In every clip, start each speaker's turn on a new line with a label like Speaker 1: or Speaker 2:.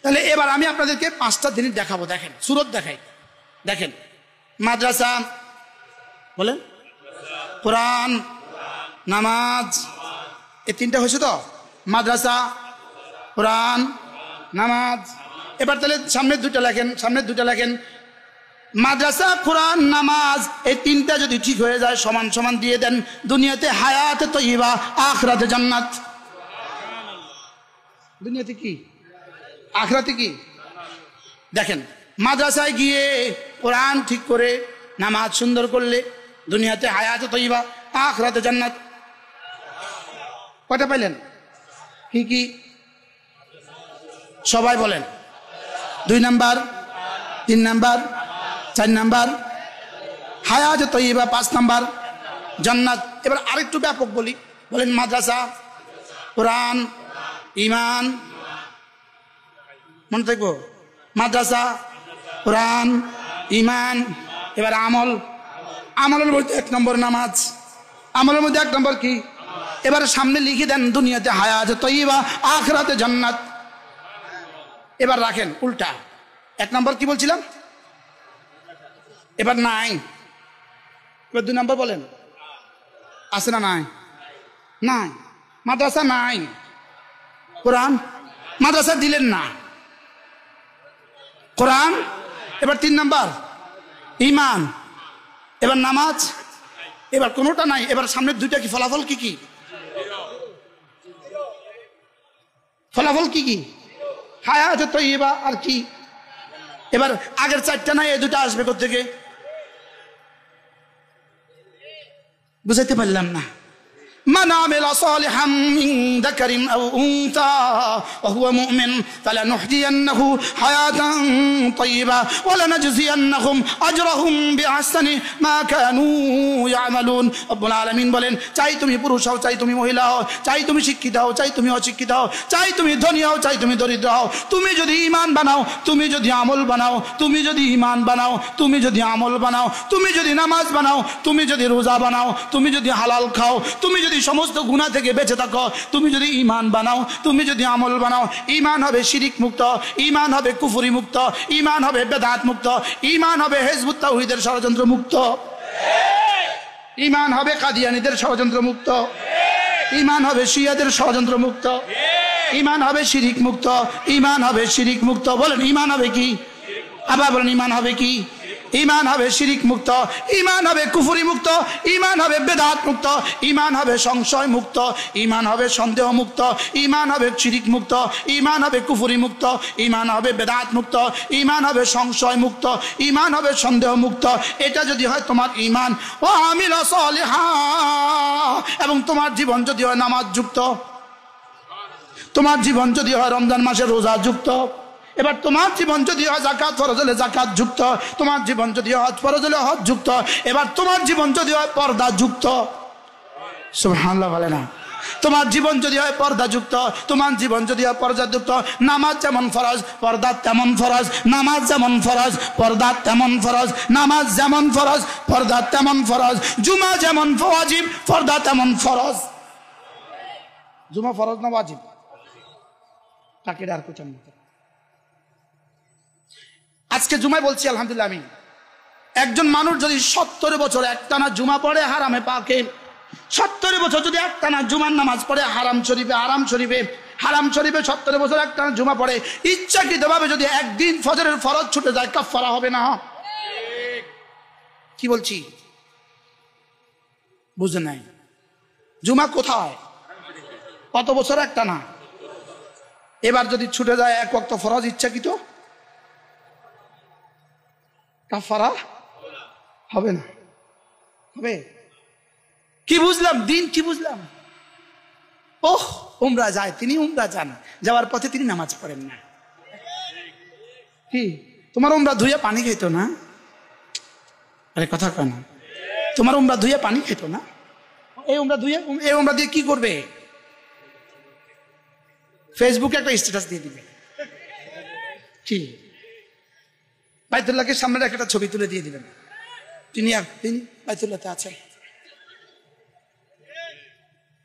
Speaker 1: তাহলে এবার আমি আপনাদেরকে 5টা জিনিস দেখাবো। দেখেন, সুরত দেখাই। দেখেন, মাদ্রাসা বলেন, কোরআন, নামাজ, এই 3টা হয়েছে তো? মাদ্রাসা, কোরআন, নামাজ। এবার তাহলে সামনের 2টা লেখেন, সামনের 2টা লেখেন। মাদ্রাসা, কোরআন, নামাজ, এই 3টা যদি ঠিক হয়ে যায় সমান সমান দিয়ে দেন, দুনিয়াতে হায়াতে তয়্যিবা, আখিরাতে জান্নাত। দুনিয়াতে কি, আখিরাতে কি? দেখেন, মাদ্রাসায় গিয়ে কোরআন ঠিক করে নামাজ সুন্দর করলে দুনিয়াতে হায়াতে তয়্যিবা, আখিরাতে জান্নাত। কয়টা পাইলেন? কি কি? সবাই বলেন। 2 নাম্বার, 3 নাম্বার, 4 নাম্বার হায়াতে তয়্যিবা, 5 নাম্বার জান্নাত। এবার আরেকটু ব্যাপক বলি, বলেন মাদ্রাসা, কোরআন, ঈমান। মনে থাকবো? মাদ্রাসা, কোরআন, ঈমান। এবার আমল, আমলের মধ্যে 1 নম্বর নামাজ, আমলের মধ্যে 1 নম্বর কি? এবার সামনে লিখে দেন দুনিয়াতে হায়াতে তয়্যিবা, আখিরাতে জান্নাত। এবার রাখেন উল্টা, 1 নম্বর কি বলছিলাম? এবার নাই। এবার 2 নম্বর বলেন, আছে না? নাই, নাই। মাদ্রাসা নাই, কোরআন, মাদ্রাসা দিলেন না, কোরআন। এবার 3 নাম্বার ঈমান, এবার নামাজ, এবার কোনোটা নাই। এবার সামনের 2টা কি? ফলাফল কি কি? ফলাফল কি কি? হায়াতে তয়্যিবা আর কি? এবার আগের 4টা নাই, এই 2টা আসবে কোত্থেকে? বুঝাইতে পারলাম না। من عمل صالحا من ذكر أو أنثى وهو مؤمن فلنحيينه حياة طيبة ولنجزينهم أجرهم بأحسن ما كانوا يعملون। رب العالمين বলেন, চাই তুমি পুরুষ হও, চাই তুমি মহিলা হও, চাই তুমি শিক্ষিত হও, চাই তুমি অশিক্ষিত হও, চাই তুমি ধনী হও, চাই তুমি দরিদ্র হও, তুমি যদি ঈমান বানাও, তুমি যদি আমল বানাও, তুমি যদি ঈমান বানাও, তুমি যদি আমল বানাও, তুমি যদি নামাজ বানাও, তুমি যদি রোজা বানাও, তুমি যদি হালাল খাও, তুমি যদি সমস্ত গুনাহ থেকে বেঁচে থাকো, তুমি যদি ঈমান বানাও, তুমি যদি আমল বানাও, ঈমান হবে শিরিক মুক্ত, ঈমান হবে কুফরি মুক্ত, ঈমান হবে বেদাত মুক্ত, ঈমান হবে হিজবুত তাওহীদের ষড়যন্ত্র মুক্ত, ঈমান হবে কাদিয়ানীদের ষড়যন্ত্র মুক্ত, ঈমান হবে শিয়াদের ষড়যন্ত্র মুক্ত, ঈমান হবে শিরিক মুক্ত, ঈমান হবে শিরিক মুক্ত। বলেন ঈমান হবে কি? আবার বলেন ঈমান হবে কি? ঈমান হবে শিরিক মুক্ত, ঈমান হবে কুফরি মুক্ত, ঈমান হবে বেদাত মুক্ত, ঈমান হবে সংশয় মুক্ত, ঈমান হবে সন্দেহ মুক্ত, ঈমান হবে শিরিক মুক্ত, ঈমান হবে কুফরি মুক্ত, ঈমান হবে বেদাত মুক্ত, ঈমান হবে সংশয় মুক্ত, ঈমান হবে সন্দেহ মুক্ত। এটা যদি হয় তোমার ঈমান। ও আমিল সালিহা, এবং তোমার জীবন যদি হয় নামাজ যুক্ত, তোমার জীবন যদি হয় রমজান মাসে রোজা যুক্ত, এবার তোমার জীবন যদি হয় যাকাত ফরজ হলে যাকাত যুক্ত, তোমার জীবন যদি হয় হজ ফরজ হলে হজ যুক্ত, এবার তোমার জীবন যদি হয় পর্দা যুক্ত। সুবহানাল্লাহ বলে না? তোমার জীবন যদি হয় পর্দা যুক্ত, তোমার জীবন যদি হয় পর্দা যুক্ত, নামাজ যেমন ফরজ পর্দা তেমন ফরজ, নামাজ যেমন ফরজ পর্দা তেমন ফরজ, নামাজ যেমন ফরজ পর্দা তেমন ফরজ, জুমা যেমন ওয়াজিব পর্দা তেমন ফরজ। জুমা ফরজ না ওয়াজিব? তাকে আর কুচান। আজকে জুমায় বলছি আলহামদুলিল্লাহ, আমি একজন মানুষ যদি 70 বছর একটানা জুমা পড়ে হারামে পাকে, 70 বছর যদি একটানা জুমার নামাজ পড়ে হারাম শরীফে, হারাম শরীফে, হারাম শরীফে 70 বছর একটানা জুমা পড়ে, ইচ্ছাকৃতভাবে যদি একদিন ফজরের ফরজ ছুটে যায়, কাফারা হবে না? কি বলছি বুঝে নাই? জুমা কোথায়? কত বছর একটানা? এবার যদি ছুটে যায় 1 ওয়াক্ত ফরজ ইচ্ছাকৃত, কাফারা হবে না? হবে? কি বুঝলাম? দিন কি বুঝলাম? ওহ, উমরা যায়, তিনি উমরা যান, যাওয়ার পথে তিনি নামাজ পড়েন না। কি তোমার উমরা ধুয়ে পানি খেতো না? আরে কথা কয় না। তোমার উমরা ধুয়ে পানি খেতো না? এই উমরা ধুয়ে, এই উমরা দিয়ে কি করবে? ফেসবুকে একটা স্ট্যাটাস দিয়ে দিবে। কি বাইতুল্লাহকে সামনে একটা ছবি তুলে দিয়ে দিবেন, তিনি বাইতুল্লাহতে আছেন।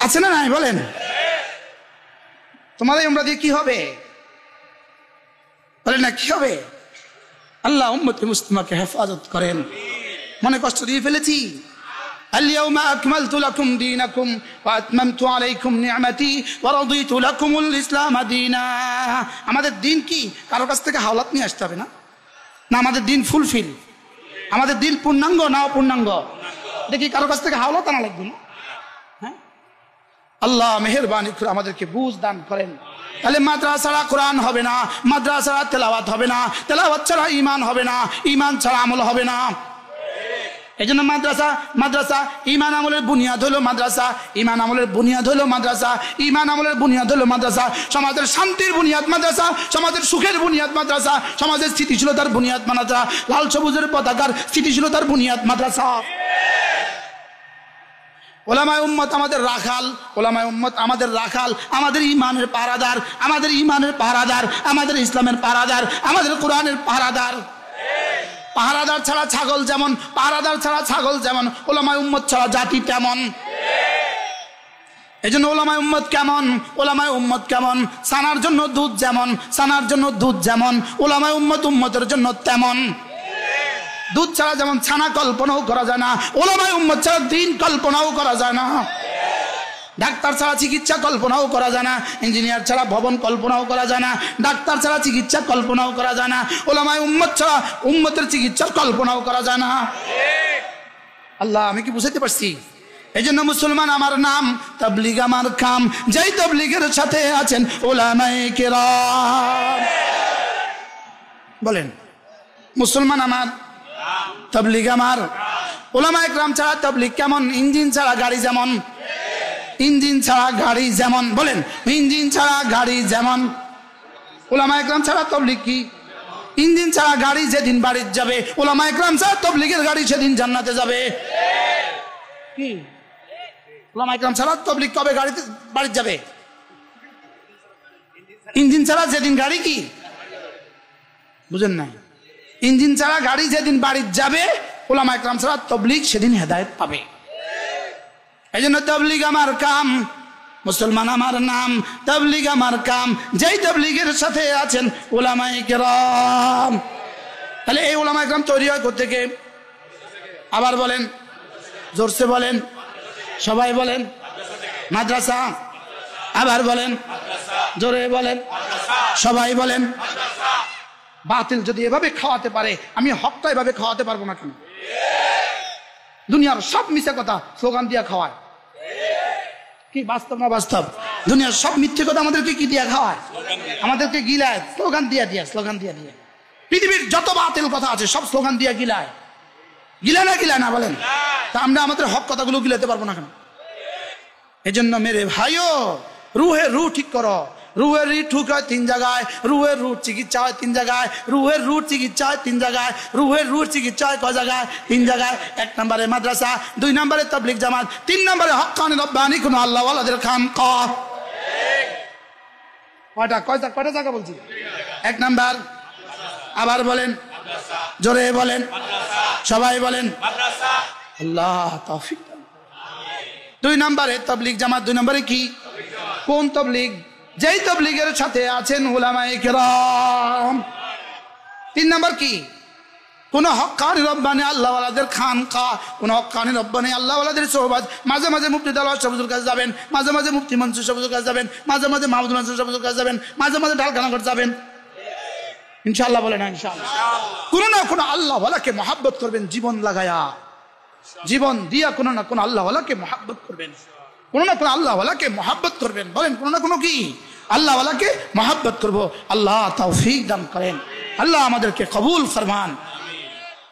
Speaker 1: আছে না নাই বলেন? তোমার এই উমরা দিয়ে কি হবে? বলে না কি হবে? আল্লাহ উম্মতে মুসলিমাকে হেফাজত করেন। মনে কষ্ট দিয়ে ফেলেছি। اليوم أكملت لكم دينكم وأتممت عليكم نعمتي ورضيت لكم الإسلام دينا। আমাদের দিন কি কারো কাছ থেকে হাওলাত নিয়ে আসতে হবে না? না, আমাদের দিন ফুলফিল, আমাদের দিন পূর্ণাঙ্গ না অপূর্ণাঙ্গ? দেখি কারো কাছ থেকে হাওলাত আনা লাগবে না। হ্যাঁ, আল্লাহ মেহেরবানি করে আমাদেরকে বুঝ দান করেন। তাহলে মাদ্রাসা ছাড়া কোরআন হবে না, মাদ্রাসা ছাড়া তেলাওয়াত হবে না, তেলাওয়াত ছাড়া ঈমান হবে না, ঈমান ছাড়া আমল হবে না। এই জন্য মাদ্রাসা ঈমান আমলের বুনিয়াদ হলো মাদ্রাসা, ঈমান আমলের বুনিয়াদ হলো মাদ্রাসা, ঈমান আমলের বুনিয়াদ হলো মাদ্রাসা। সমাজের শান্তির বুনিয়াদ মাদ্রাসা, সমাজের সুখের বুনিয়াদ মাদ্রাসা, সমাজের স্থিতিশীলতার বুনিয়াদ মাদ্রাসা, লাল সবুজের পতাকার স্থিতিশীলতার বুনিয়াদ মাদ্রাসা। ওলামায়ে উম্মত আমাদের রাখাল, ওলামায়ে উম্মত আমাদের রাখাল, আমাদের ঈমানের পাহারাদার, আমাদের ঈমানের পাহারাদার, আমাদের ইসলামের পাহারাদার, আমাদের কোরআনের পাহারাদার। পাহারাদার ছাড়া ছাগল যেমন, পাহারাদার ছাড়া ছাগল যেমন, ওলামায়ে উম্মত ছাড়া জাতি তেমন। এই জন্য ওলামায়ে উম্মত কেমন, ওলামায়ে উম্মত কেমন? ছানার জন্য দুধ যেমন, ছানার জন্য দুধ যেমন, ওলামায়ে উম্মত উম্মতের জন্য তেমন। দুধ ছাড়া যেমন ছানা কল্পনাও করা যায় না, ওলামায়ে উম্মত ছাড়া দিন কল্পনাও করা যায় না। ডাক্তার ছাড়া চিকিৎসা কল্পনাও করা যায় না, ইঞ্জিনিয়ার ছাড়া ভবন কল্পনাও করা যায় না, ডাক্তার ছাড়া চিকিৎসা কল্পনাও করা যায় না, ওলামায়ে উম্মত ছাড়া উম্মতের চিকিৎসার কল্পনাও করা যায় না। আল্লাহ, আমি কি বুঝাইতে পারছি? এই জন্য মুসলমান আমার নাম, তাবলীগ আমার কাম, যেই তাবলীগের সাথে আছেন উলামায়ে কেরাম। বলেন, মুসলমান আমার, তাবলীগ আমার। উলামায়ে কেরাম ছাড়া তাবলীগ কেমন? ইঞ্জিন ছাড়া গাড়ি যেমন, ইঞ্জিন ছাড়া গাড়ি যেমন। বলেন, ইঞ্জিন ছাড়া গাড়ি যেমন, উলামায়ে কেরাম ছাড়া তাবলীগ কি? ইঞ্জিন ছাড়া গাড়ি যেদিন বাড়িতে যাবে, উলামায়ে কেরাম ছাড়া তাবলীগের গাড়ি সেদিন জান্নাতে যাবে। কি উলামায়ে কেরাম ছাড়া তাবলীগ কবে গাড়িতে বাড়িতে যাবে? ইঞ্জিন ছাড়া যেদিন গাড়ি কি বুঝেন না? ইঞ্জিন ছাড়া গাড়ি যেদিন বাড়িতে যাবে, উলামায়ে কেরাম ছাড়া তাবলীগ সেদিন হেদায়েত পাবে। এই জন্য তাবলীগ আমার কাম, মুসলমান আমার নাম, তাবলীগ আমার কাম, যেই তাবলীগের সাথে আছেন উলামায়ে কেরাম। তাহলে এই উলামায়ে কেরাম তৈরি হয় কোত্থেকে? আবার বলেন, জোরসে বলেন, সবাই বলেন, মাদ্রাসা। আবার বলেন, জোরে বলেন, সবাই বলেন। বাতিল যদি এভাবে খাওয়াতে পারে, আমি হকটা এভাবে খাওয়াতে পারবো না কেন? দুনিয়ার সব মিথ্যে কথা স্লোগান দিয়া খাওয়ায়। কি বাস্তব না বাস্তব? দুনিয়ার সব মিথ্যে কথা আমাদেরকে কি দিয়া খাওয়ায়? আমাদেরকে গিলায়, স্লোগান দিয়া দিয়া, স্লোগান দিয়া দিয়া। পৃথিবীর যত বাতিল কথা আছে সব স্লোগান দিয়া গিলায়। গিলায় না, গিলায় না? বলেন, তা আমরা আমাদের হক কথাগুলো গিলাতে পারবো না কেন? এজন্য মেরে ভাইও, রুহের রু ঠিক করো। রুহের ঠুক হয় 3 জায়গায়, রুহের রুট চিকিৎসা হয় 3 জায়গায়, রুহের রুট চিকিৎসা হয় 3 জায়গায়, রুহের রুট চিকিৎসা হয় কয় জায়গায়? 3 জায়গায়। 1 নম্বরে মাদ্রাসা, 2 নম্বরে তাবলীগ জামাত, 3 নম্বরে হক্কানি রব্বানি কোন আল্লাহ ওয়ালাদের খানকা। কয়টা জায়গা বলছি? 1 নাম্বার। আবার বলেন, জোরে বলেন, সবাই বলেন। আল্লাহ তৌফিক। 2 নম্বরে তাবলীগ জামাত। 2 নম্বরে কি? কোন তাবলীগ? যেই তাবলীগের সাথে আছেন উলামায়ে কেরাম। 3 নম্বর কি? কোন হক্কানি রব্বানি আল্লাহ ওয়ালাদের খানকা, কোন হক্কানি রব্বানি আল্লাহ ওয়ালাদের সোহবত। মাঝে মাঝে মুফতি দালাওয়াত সাহেবের কাছে যাবেন, মাঝে মাঝে মুফতি মনসুর সাহেবের কাছে যাবেন, মাঝে মাঝে মাহমুদুল মনসুর সাহেবের কাছে যাবেন, মাঝে মাঝে ঢালখানাঘাট যাবেন। ইনশাআল্লাহ বলেন, ইনশাআল্লাহ। কোন না কোন আল্লাহ ওয়ালাকে মহব্বত করবেন, জীবন লাগায়া, জীবন দিয়া কোন না কোন আল্লাহ ওয়ালাকে মহব্বত করবেন, কোন না কোন আল্লাহ ওয়ালাকে মহব্বত করবেন। বলেন, কোন না কোন কি আল্লাহ ওয়ালাকে মহব্বত করব। আল্লাহ তৌফিক দান করেন, আল্লাহ আমাদেরকে কবুল ফরমান।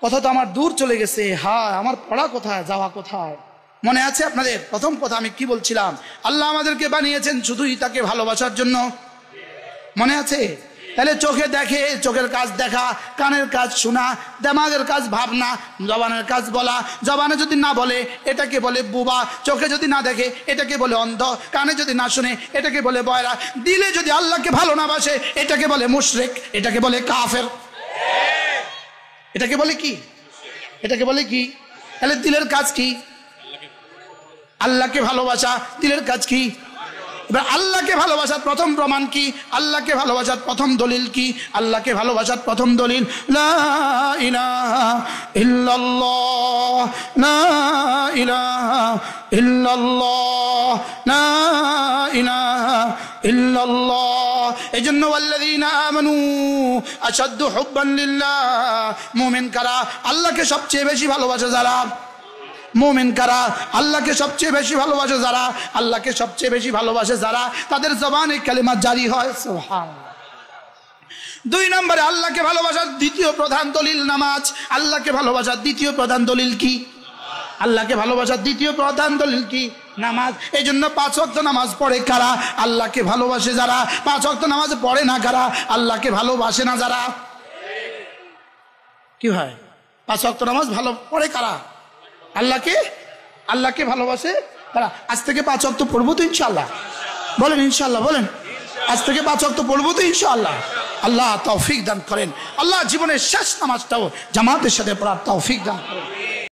Speaker 1: কথা তো আমার দূর চলে গেছে। হ্যাঁ, আমার পড়া কোথায়, যাওয়া কোথায়? মনে আছে আপনাদের? প্রথম কথা আমি কি বলছিলাম? আল্লাহ আমাদেরকে বানিয়েছেন শুধুই তাকে ভালোবাসার জন্য। মনে আছে? তাহলে চোখে দেখে, চোখের কাজ দেখা, কানের কাজ শোনা, দিমাগের কাজ ভাবনা, জবানের কাজ বলা। জবানে যদি না বলে এটাকে বলে বুবা, চোখে যদি না দেখে এটাকে বলে অন্ধ, কানে যদি না শুনে এটাকে বলে বয়রা, দিলে যদি আল্লাহকে ভালো না বাসে এটাকে বলে মুশরিক, এটাকে বলে কাফের। এটাকে বলে কি? এটাকে বলে কি? তাহলে দিলের কাজ কি? আল্লাহকে ভালোবাসা। দিলের কাজ কি? এবার আল্লাহকে ভালোবাসার প্রথম প্রমাণ কি? আল্লাহকে ভালোবাসার প্রথম দলিল কি? আল্লাহকে ভালোবাসার প্রথম দলিল লা ইলাহা ইল্লাল্লাহ, লা ইলাহা ইল্লাল্লাহ, লা ইলাহা ইল্লাল্লাহ। এজন্য ওয়াল্লাযীনা আমানু আশাদ্দু হুব্বান লিল্লাহ, মুমিন কারা? আল্লাহকে সবচেয়ে বেশি ভালোবাসে যারা। মুমিন কারা? আল্লাহকে সবচেয়ে বেশি ভালোবাসে যারা। আল্লাহকে সবচেয়ে বেশি ভালোবাসে যারা, তাদের জবানে কালিমা জারি হয় সুবহানাল্লাহ। 2 নম্বরে আল্লাহকে ভালোবাসার দ্বিতীয় প্রধান দলিল নামাজ। আল্লাহকে ভালোবাসার দ্বিতীয় প্রধান দলিল কি? আল্লাহকে ভালোবাসার দ্বিতীয় প্রধান দলিল কি? নামাজ। এই জন্য 5 ওয়াক্ত নামাজ পড়ে কারা? আল্লাহকে ভালোবাসে যারা। 5 ওয়াক্ত নামাজ পড়ে না কারা? আল্লাহকে ভালোবাসে না যারা। কি হয়? 5 ওয়াক্ত নামাজ ভালো পড়ে কারা? আল্লাহকে ভালোবাসে তারা। আজ থেকে 5 ওয়াক্ত পড়বো তো ইনশাআল্লাহ? বলেন ইনশাআল্লাহ, বলেন। আজ থেকে 5 ওয়াক্ত পড়বো তো ইনশাআল্লাহ? আল্লাহ তৌফিক দান করেন। আল্লাহ জীবনের শেষ নামাজটাও জামাতের সাথে পড়ার তৌফিক দান করেন।